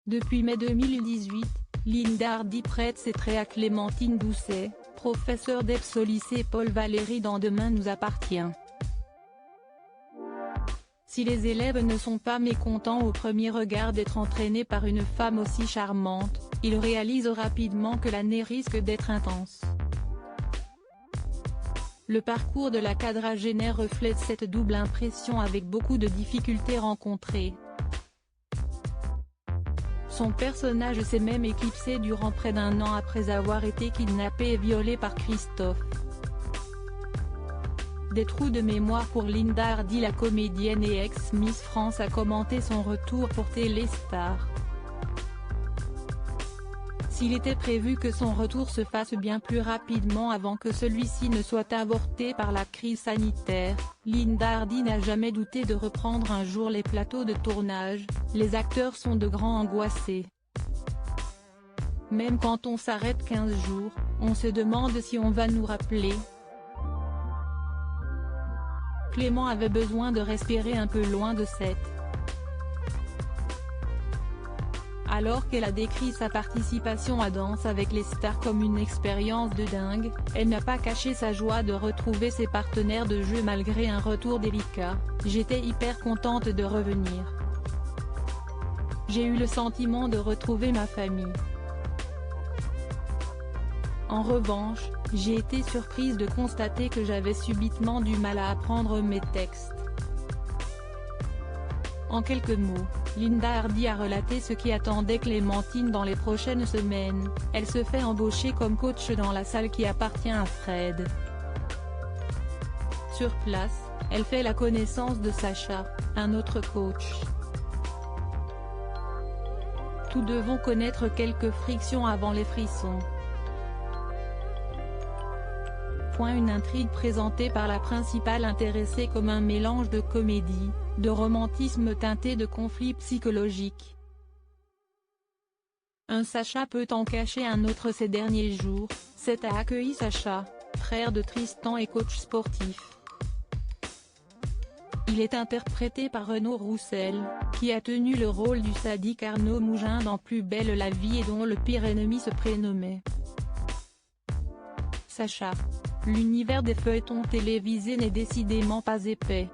Depuis mai 2018, Linda Hardy prête ses traits à Clémentine Doucet, professeure d'EPS au lycée Paul Valéry dans Demain nous appartient. Si les élèves ne sont pas mécontents au premier regard d'être entraînés par une femme aussi charmante, ils réalisent rapidement que l'année risque d'être intense. Le parcours de la quadragénaire reflète cette double impression avec beaucoup de difficultés rencontrées. Son personnage s'est même éclipsé durant près d'un an après avoir été kidnappé et violé par Christophe. Des trous de mémoire pour Linda Hardy. La comédienne et ex-Miss France a commenté son retour pour Téléstar. S'il était prévu que son retour se fasse bien plus rapidement avant que celui-ci ne soit avorté par la crise sanitaire, Linda Hardy n'a jamais douté de reprendre un jour les plateaux de tournage. Les acteurs sont de grands angoissés. Même quand on s'arrête 15 jours, on se demande si on va nous rappeler. Clément avait besoin de respirer un peu loin de cette. Alors qu'elle a décrit sa participation à Danse avec les stars comme une expérience de dingue, elle n'a pas caché sa joie de retrouver ses partenaires de jeu malgré un retour délicat. J'étais hyper contente de revenir. J'ai eu le sentiment de retrouver ma famille. En revanche, j'ai été surprise de constater que j'avais subitement du mal à apprendre mes textes. En quelques mots, Linda Hardy a relaté ce qui attendait Clémentine dans les prochaines semaines. Elle se fait embaucher comme coach dans la salle qui appartient à Fred. Sur place, elle fait la connaissance de Sacha, un autre coach. Tous deux vont connaître quelques frictions avant les frissons. Une intrigue présentée par la principale intéressée comme un mélange de comédie, de romantisme teinté de conflits psychologiques. Un Sacha peut en cacher un autre ces derniers jours. Cette a accueilli Sacha, frère de Tristan et coach sportif. Il est interprété par Renaud Roussel, qui a tenu le rôle du sadique Arnaud Mougin dans Plus belle la vie et dont le pire ennemi se prénommait Sacha. L'univers des feuilletons télévisés n'est décidément pas épais.